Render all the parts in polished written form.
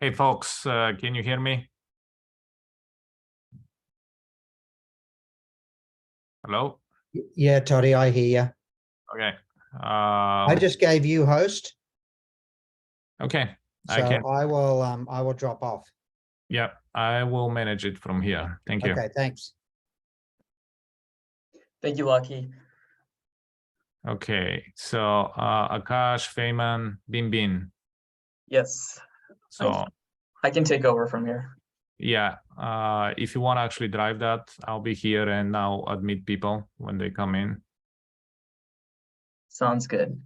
Hey folks, can you hear me? Hello? Yeah, Toddy, I hear you. Okay. I just gave you host, Okay. so I can. I will drop off. Yeah, I will manage it from here. Thank you. Okay, thanks. Thank you, Lucky. Okay, so Akash, Feynman, Bin. Yes, So I can take over from here. yeah, if you want to actually drive that, I'll be here and I'll admit people when they come in. Sounds good.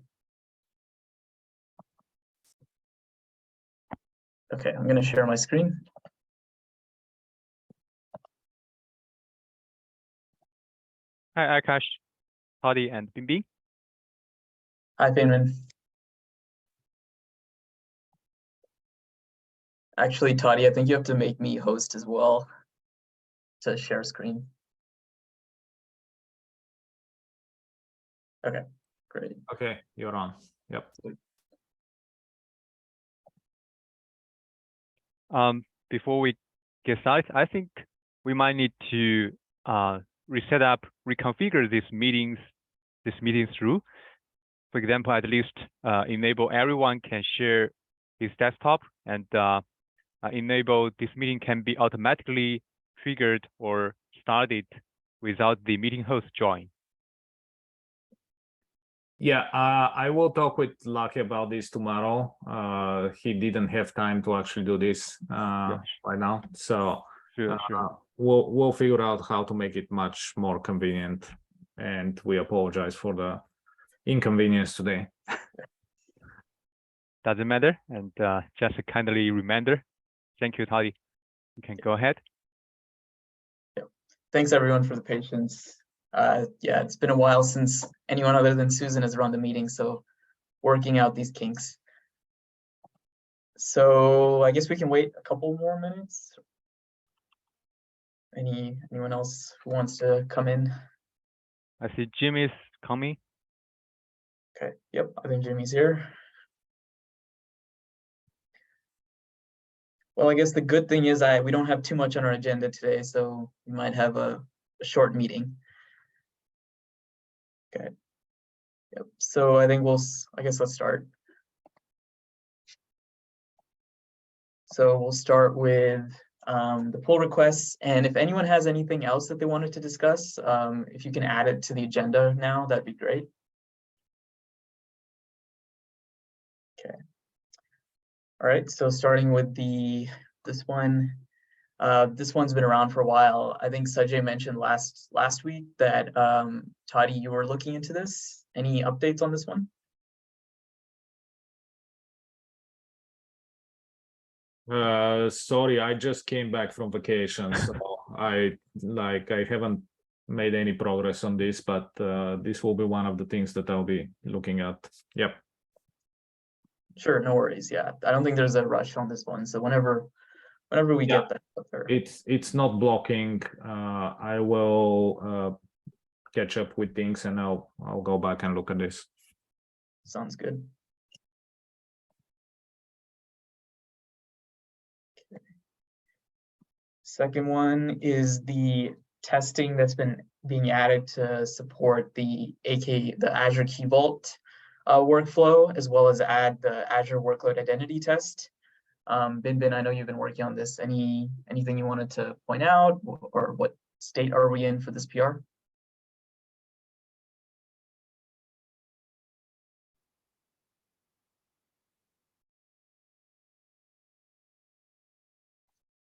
Okay, I'm going to share my screen. Hi, Akash, Toddy, and Bin. Hi, Feynman. Actually, Toddy, I think you have to make me host as well to share screen. Okay, great. Okay, you're on. Yep. Before we get started, I think we might need to reconfigure these meetings through. For example, at least enable everyone can share his desktop and enable this meeting can be automatically triggered or started without the meeting host join. Yeah, I will talk with Lucky about this tomorrow. He didn't have time to actually do this right now, so Sure. we'll figure out how to make it much more convenient. And we apologize for the inconvenience today. Doesn't matter, and just a kindly reminder. Thank you, Toddy. You can go ahead. Yep. Thanks everyone for the patience. Yeah, it's been a while since anyone other than Susan has run the meeting, so working out these kinks. So I guess we can wait a couple more minutes. Anyone else who wants to come in? I see Jim is coming. Okay, yep, I think Jimmy's here. Well, I guess the good thing is we don't have too much on our agenda today, so we might have a short meeting. Okay. Yep. So I think I guess let's start. So we'll start with the pull requests, and if anyone has anything else that they wanted to discuss, if you can add it to the agenda now, that'd be great. Okay. All right, so starting with this one. This one's been around for a while. I think Sajay mentioned last week that Toddy, you were looking into this. Any updates on this one? Sorry, I just came back from vacation, so I haven't made any progress on this, but this will be one of the things that I'll be looking at. Yep. Sure, no worries. Yeah, I don't think there's a rush on this one. So whenever we get that up there. It's not blocking. I will catch up with things and I'll go back and look at this. Sounds good. Okay. Second one is the testing that's been being added to support the Azure Key Vault workflow, as well as add the Azure Workload Identity Test. Bin, I know you've been working on this. Anything you wanted to point out, or what state are we in for this PR?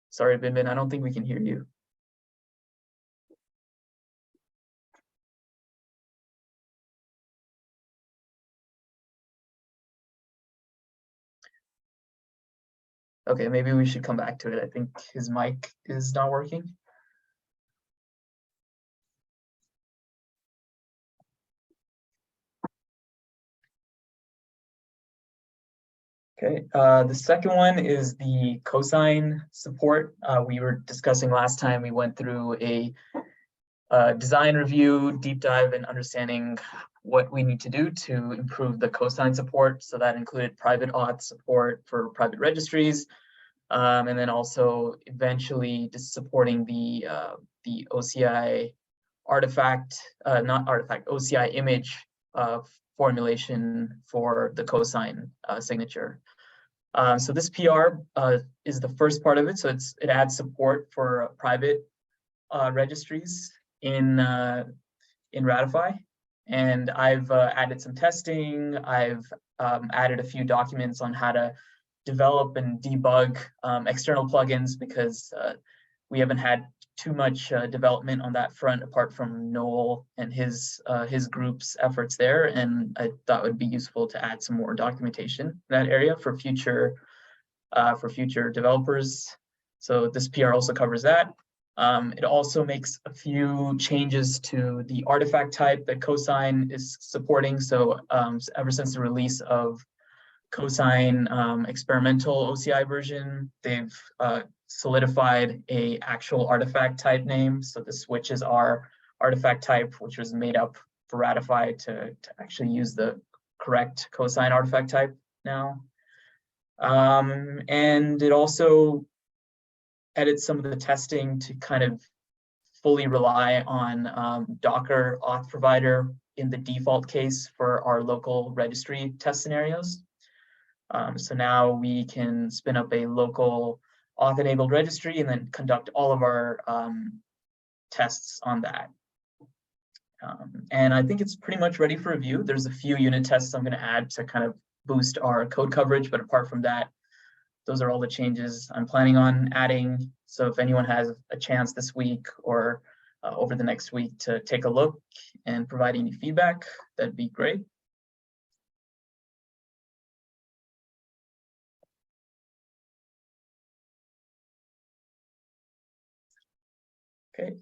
Sorry, Bin, I don't think we can hear you. Okay, maybe we should come back to it. I think his mic is not working. Okay, the second one is the cosign support. We were discussing last time. We went through a design review, deep dive, and understanding what we need to do to improve the cosign support. So that included private auth support for private registries, And then also eventually just supporting the OCI artifact, not artifact, OCI image formulation for the cosine signature. So this PR is the first part of it. So it adds support for private registries in Ratify. And I've added some testing. I've added a few documents on how to develop and debug external plugins, because we haven't had too much development on that front apart from Noel and his group's efforts there. And I thought it would be useful to add some more documentation in that area for future developers. So this PR also covers that. It also makes a few changes to the artifact type that cosine is supporting. So ever since the release of cosine experimental OCI version, they've solidified a actual artifact type name. So this switches our artifact type, which was made up for Ratify, to actually use the correct cosine artifact type now. And it also edits some of the testing to kind of fully rely on Docker auth provider in the default case for our local registry test scenarios. So now we can spin up a local auth-enabled registry and then conduct all of our tests on that. And I think it's pretty much ready for review. There's a few unit tests I'm going to add to kind of boost our code coverage, but apart from that, those are all the changes I'm planning on adding. So if anyone has a chance this week or over the next week to take a look and provide any feedback, that'd be great. Okay,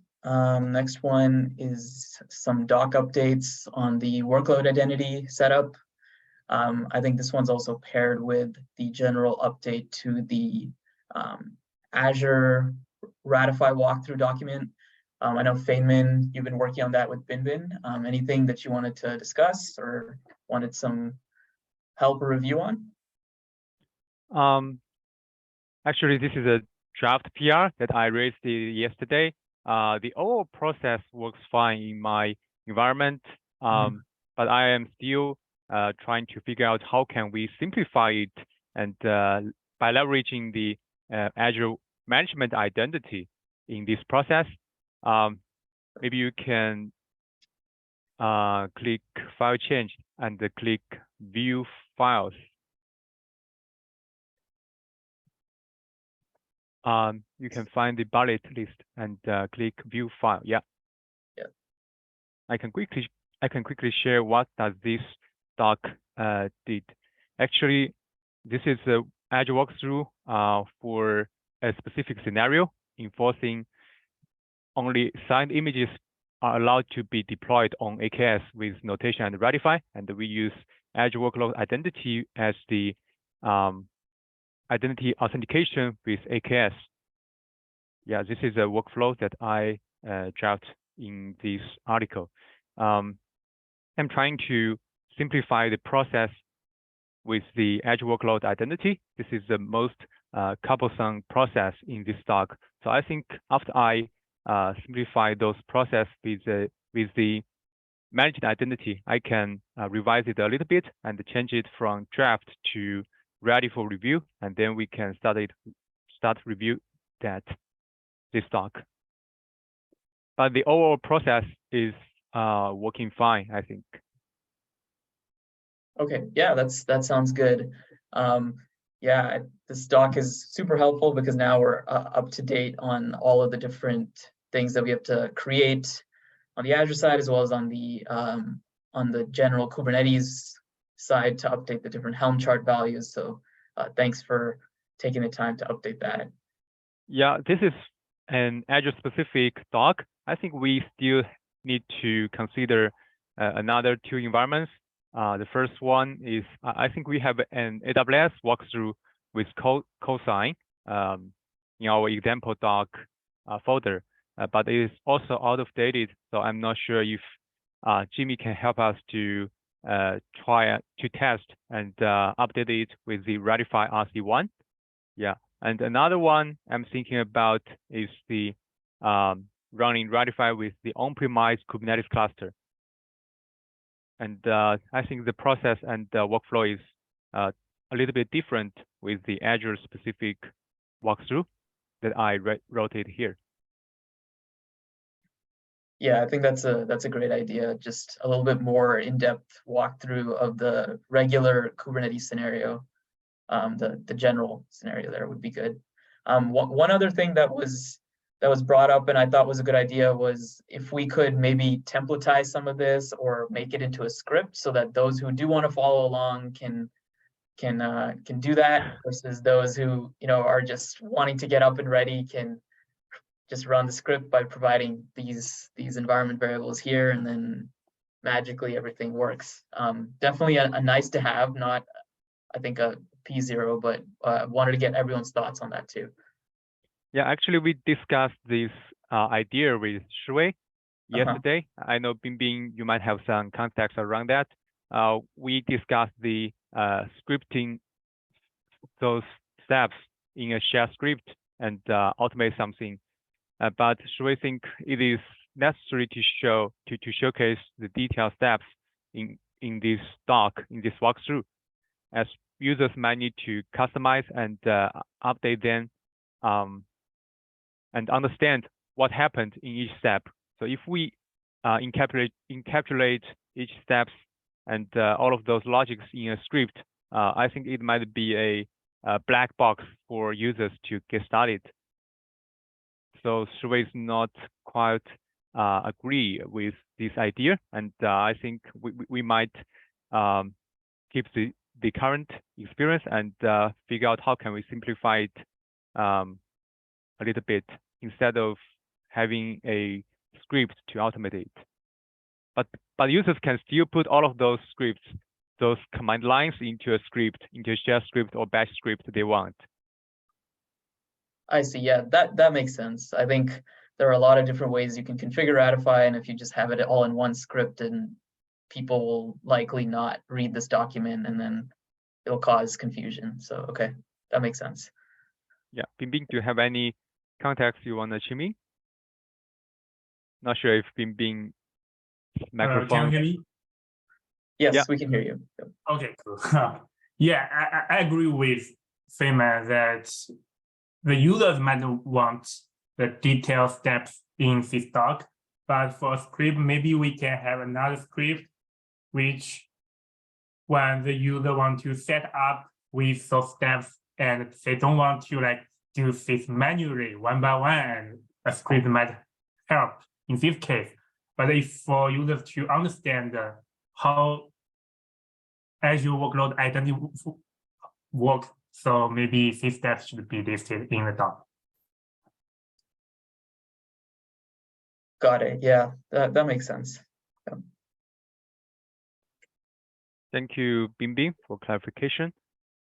next one is some doc updates on the workload identity setup. I think this one's also paired with the general update to the Azure Ratify walkthrough document. I know Feynman, you've been working on that with Binbin. Anything that you wanted to discuss or wanted some help or review on? Actually, this is a draft PR that I raised yesterday. The overall process works fine in my environment, but I am still trying to figure out how can we simplify it, and by leveraging the Azure management identity in this process. Maybe you can click File Change and click View Files. You can find the bullet list and click View File. Yeah. I can quickly share what does this doc did. Actually, this is a Azure walkthrough for a specific scenario, enforcing only signed images are allowed to be deployed on AKS with notation and Ratify, and we use Azure Workload Identity as the identity authentication with AKS. Yeah, this is a workflow that I dropped in this article. I'm trying to simplify the process with the Azure Workload Identity. This is the most troublesome process in this doc. So I think after I simplify those process with the managed identity, I can revise it a little bit and change it from draft to ready for review, and then we can start review this doc. But the overall process is working fine, I think. Okay, yeah, that sounds good. Yeah, this doc is super helpful because now we're up to date on all of the different things that we have to create on the Azure side, as well as on the general Kubernetes side to update the different Helm chart values. So thanks for taking the time to update that. Yeah, this is an Azure specific doc. I think we still need to consider another two environments. The first one is, I think we have an AWS walkthrough with cosine in our example doc folder, but it is also out of dated. So I'm not sure if Jimmy can help us to try to test and update it with the Ratify RC1. Yeah, And another one I'm thinking about is the running Ratify with the on-premise Kubernetes cluster. And I think the process and the workflow is a little bit different with the Azure specific walkthrough that I wrote it here. Yeah, I think that's a great idea. Just a little bit more in-depth walkthrough of the regular Kubernetes scenario. The general scenario there would be good. One other thing that was brought up and I thought was a good idea was if we could maybe templatize some of this or make it into a script so that those who do want to follow along can do that versus those who are just wanting to get up and ready can just run the script by providing these environment variables here, and then magically everything works. Definitely a nice to have, not I think a P0, but wanted to get everyone's thoughts on that too. Yeah, actually, we discussed this idea with Shui yesterday. I know Bingbing, you might have some context around that. We discussed the scripting those steps in a shell script and automate something. But Shui think it is necessary to showcase the detailed steps in this doc, in this walkthrough, as users might need to customize and update them and understand what happened in each step. So if we encapsulate each steps and all of those logics in a script, I think it might be a black box for users to get started. So Shui is not quite agree with this idea, and I think we might keep the current experience and figure out how can we simplify it a little bit instead of having a script to automate it. But users can still put all of those scripts, those command lines into a script, into a shell script or bash script they want. I see. Yeah, that makes sense. I think there are a lot of different ways you can configure Ratify, and if you just have it all in one script, and people will likely not read this document, and then it'll cause confusion. So okay, that makes sense. Yeah, Bingbing, do you have any context you want to chime in? Not sure if Bingbing microphone. Can you hear me? Yes, Yeah. we can hear you. Okay, cool. Yeah, I agree with Feynman that the users might want the detailed steps in this doc, but for a script, maybe we can have another script which when the user want to set up with those steps and they don't want to like do this manually one by one, and a script might help in this case. But if for users to understand how Azure workload identity works, so maybe these steps should be listed in the doc. Got it. Yeah, that makes sense. Yeah. Thank you, Bingbing, for clarification.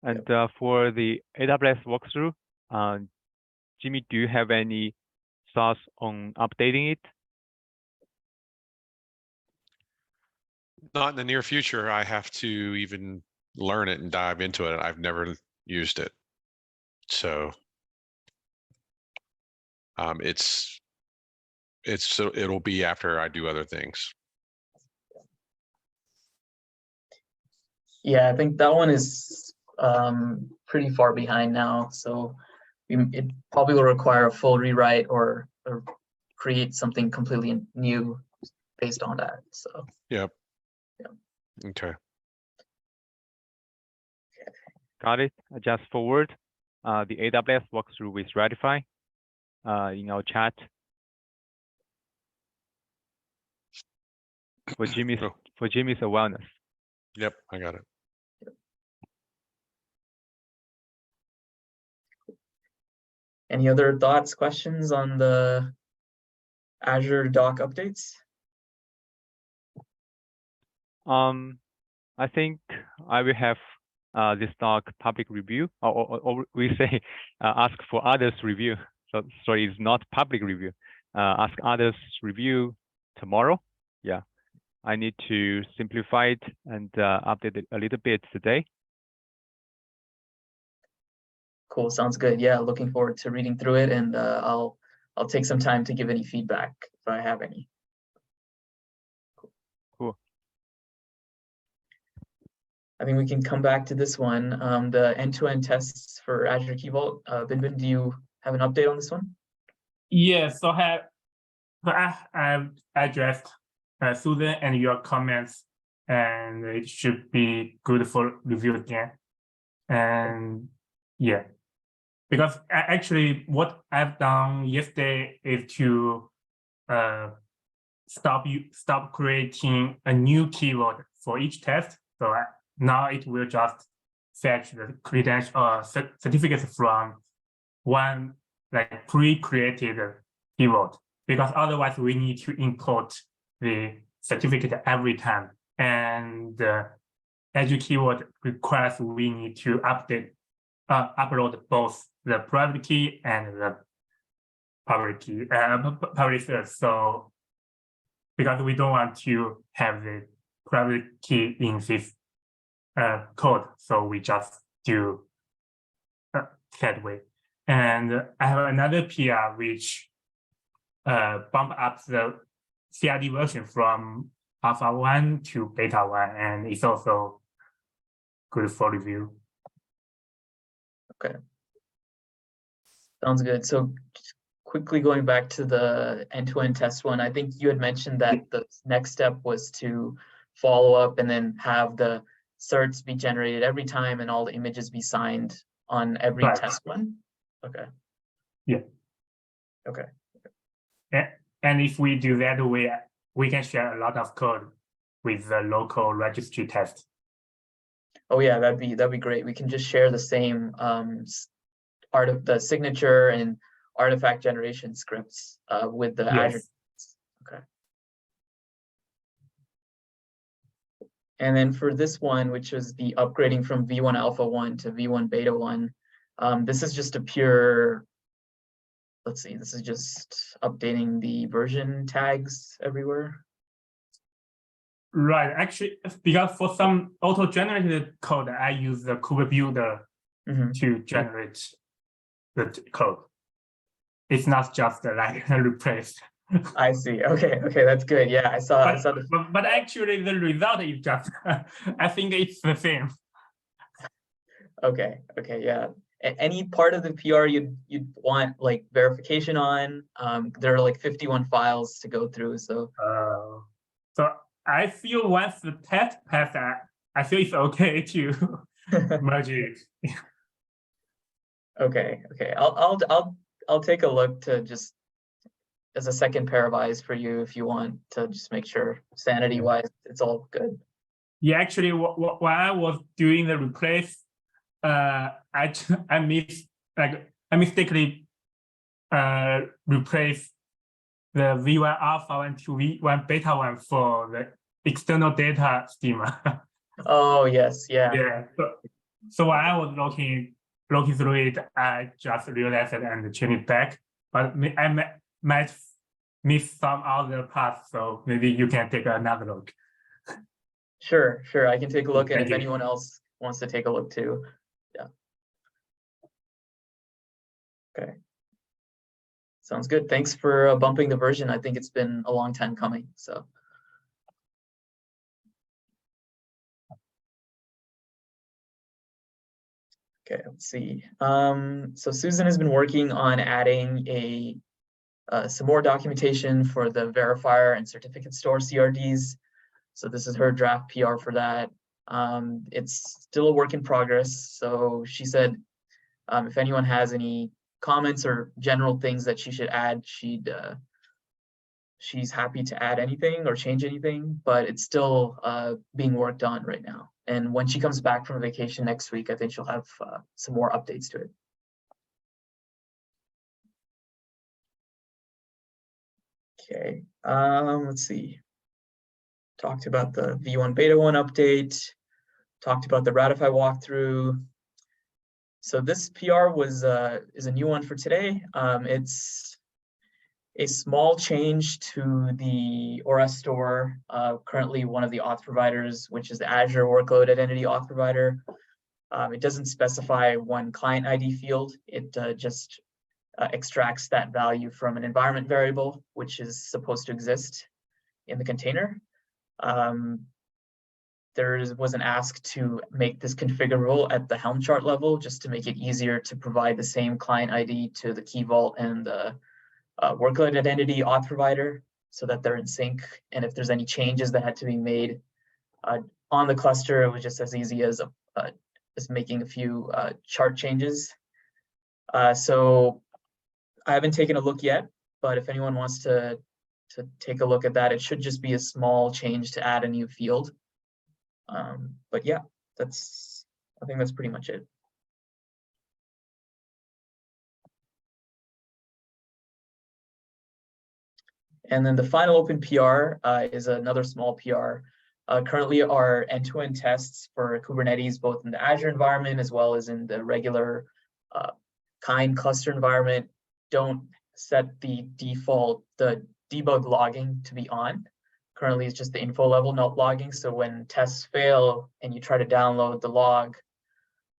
And for the AWS walkthrough, Jimmy, do you have any thoughts on updating it? Not in the near future. I have to even learn it and dive into it. I've never used it. So it'll be after I do other things. Yeah, I think that one is pretty far behind now. So it probably will require a full rewrite or create something completely new based on that. So Yep. Yeah. Okay. Got it. I just forward the AWS walkthrough with Ratify in our chat for Jimmy's awareness. Yep, I got it. any other thoughts, questions on the Azure doc updates? I think I will have this doc public review, or we say ask for others review. So sorry, it's not public review. Ask others review tomorrow. Yeah, I need to simplify it and update it a little bit today. Cool. Sounds good. Yeah, looking forward to reading through it, and I'll take some time to give any feedback if I have any. Cool. I think we can come back to this one. The end-to-end tests for Azure Key Vault. Binbin, do you have an update on this one? Yeah, so I've addressed Susan and your comments, and it should be good for review again. And yeah, because actually what I've done yesterday is to stop creating a new keyword for each test. So now it will just fetch the credential or certificates from one like pre-created keyword, because otherwise we need to import the certificate every time, and Azure keyword requires we need to upload both the private key and the public key, public source. So because we don't want to have the private key in this code, so we just do that way. And I have another PR which bump up the CRD version from alpha 1 to beta 1, and it's also good for review. Okay. Sounds good. So just quickly going back to the end-to-end test one, I think you had mentioned that the next step was to follow up and then have the certs be generated every time and all the images be signed on every Right. test one. Okay. Yeah. Okay. And if we do that, we can share a lot of code with the local registry test. Oh yeah, that'd be great. We can just share the same the signature and artifact generation scripts with the Azure. Okay. And then for this one, which is the upgrading from V1 Alpha 1 to V1 Beta 1, this is just a pure, let's see, this is just updating the version tags everywhere. Right, actually, because for some auto-generated code, I use the Kube builder to generate the code. It's not just like replace. I see. Okay, that's good. Yeah, I saw the. But actually, the result is just. I think it's the same. Okay, yeah. Any part of the PR you'd want like verification on? There are like 51 files to go through, so. So I feel once the test passed, I feel it's okay to merge it. Okay. I'll take a look to just as a second pair of eyes for you if you want to just make sure sanity wise it's all good. Yeah, actually, while I was doing the replace, I mistakenly replaced the V1 Alpha 1 to V1 Beta 1 for the external data schema. Oh yes, yeah. Yeah. So while I was looking through it, I just realized it and changed it back. But I might miss some other parts, so maybe you can take another look. Sure. I can take a look, and Thank if you. anyone else wants to take a look too. Yeah. Okay. Sounds good. Thanks for bumping the version. I think it's been a long time coming. So. Okay, let's see. So Susan has been working on adding some more documentation for the verifier and certificate store CRDs. So this is her draft PR for that. It's still a work in progress. So she said, if anyone has any comments or general things that she should add, she's happy to add anything or change anything, but it's still being worked on right now. And when she comes back from vacation next week, I think she'll have some more updates to it. Okay, let's see. Talked about the V1 Beta 1 update, talked about the Ratify walkthrough. So this PR is a new one for today. It's a small change to the Aura store, currently one of the auth providers, which is the Azure Workload Identity Auth Provider. It doesn't specify one client ID field. It just extracts that value from an environment variable, which is supposed to exist in the container. There was an ask to make this configurable at the Helm chart level, just to make it easier to provide the same client ID to the key vault and the workload identity auth provider, so that they're in sync. And if there's any changes that had to be made on the cluster, it was just as easy as making a few chart changes. So I haven't taken a look yet, but if anyone wants to take a look at that, it should just be a small change to add a new field. But yeah, I think that's pretty much it. And then the final open PR is another small PR. Currently, our end-to-end tests for Kubernetes, both in the Azure environment as well as in the regular Kind cluster environment, don't set the default, the debug logging to be on. Currently, it's just the info level, not logging. So when tests fail and you try to download the log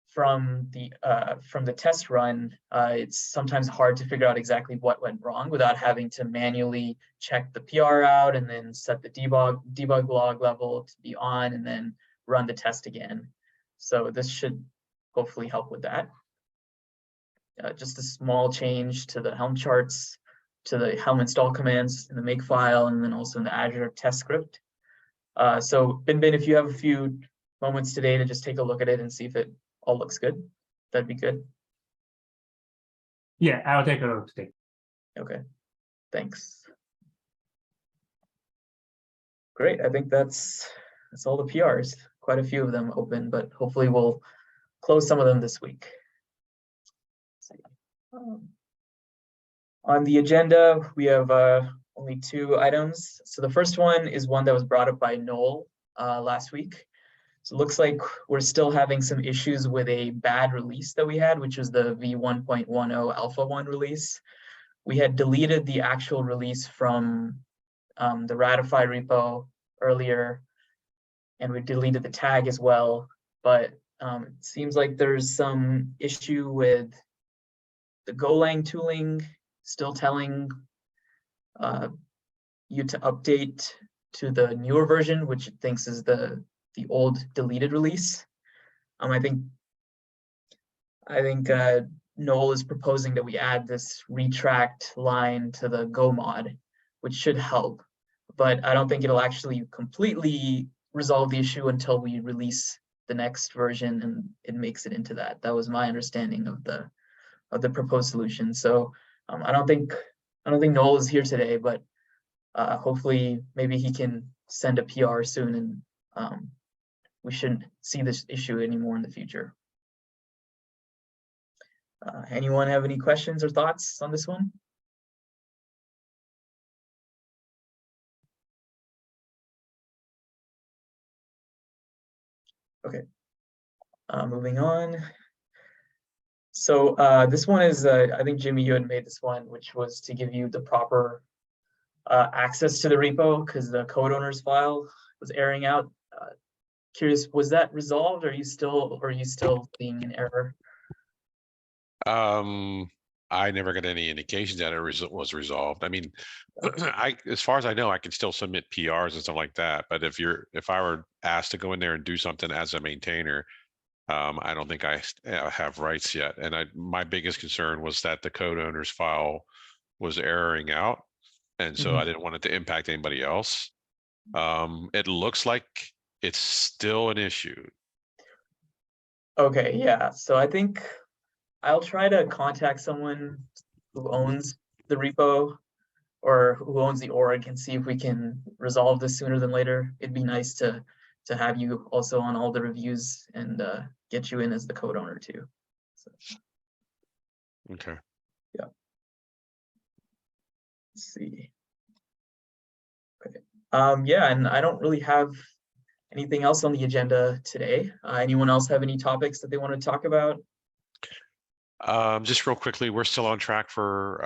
from the test run, it's sometimes hard to figure out exactly what went wrong without having to manually check the PR out and then set the debug log level to be on and then run the test again. So this should hopefully help with that. Just a small change to the Helm charts, to the Helm install commands in the make file, and then also in the Azure test script. So Bin, if you have a few moments today to just take a look at it and see if it all looks good, that'd be good. Yeah, I'll take a look today. Okay, thanks. Great, I think that's all the PRs. Quite a few of them open, but hopefully we'll close some of them this week. On the agenda, we have only 2 items. So the first one is one that was brought up by Noel last week. So it looks like we're still having some issues with a bad release that we had, which was the v1.10 alpha 1 release. We had deleted the actual release from the Ratify repo earlier, and we deleted the tag as well. But it seems like there's some issue with the Golang tooling still telling you to update to the newer version, which it thinks is the old deleted release. I think Noel is proposing that we add this retract line to the Go mod, which should help, but I don't think it'll actually completely resolve the issue until we release the next version and it makes it into that. That was my understanding of the proposed solution. So I don't think Noel is here today, but hopefully maybe he can send a PR soon, and we shouldn't see this issue anymore in the future. Anyone have any questions or thoughts on this one? Okay, moving on. So this one is, I think Jimmy, you had made this one, which was to give you the proper access to the repo because the code owners file was airing out. Curious, was that resolved? Or are you still seeing an error? I never got any indication that it was resolved. I mean, as far as I know, I can still submit PRs and stuff like that. But if I were asked to go in there and do something as a maintainer, I don't think I have rights yet. And my biggest concern was that the code owner's file was erroring out. And so I didn't want it to impact anybody else. It looks like it's still an issue. Okay, yeah. So I think I'll try to contact someone who owns the repo or who owns the org and see if we can resolve this sooner than later. It'd be nice to have you also on all the reviews and get you in as the code owner too. So, Okay. yeah. Let's see. Okay. Yeah, and I don't really have anything else on the agenda today. Anyone else have any topics that they want to talk about? Just real quickly, we're still on track for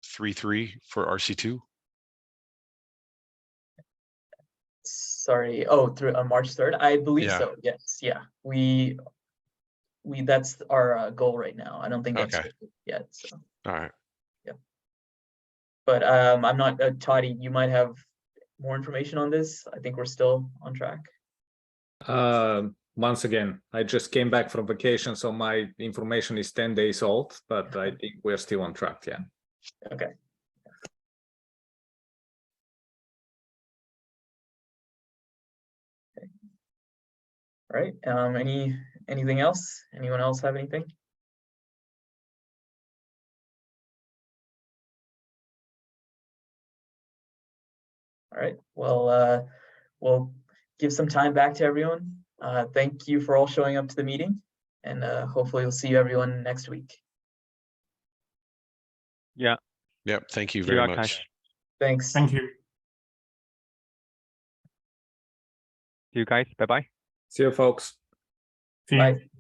3.3 for RC2. Sorry. Oh, through on March 3rd. I believe Yeah. so. Yes. Yeah. We that's our goal right now. I don't think that's Okay. yet. So, All right. but I'm not. Toddy, you might have more information on this. I think we're still on track. Once again, I just came back from vacation, so my information is 10 days old, but I think we're still on track. Yeah. Okay. All right. Anything else? Anyone else have anything? All right. Well, we'll give some time back to everyone. Thank you for all showing up to the meeting, and hopefully we'll see everyone next week. Yeah. Yep. Thank you See you, very Akash. much. Thanks. Thank you. See you guys. Bye bye. See you, folks. See you. Bye.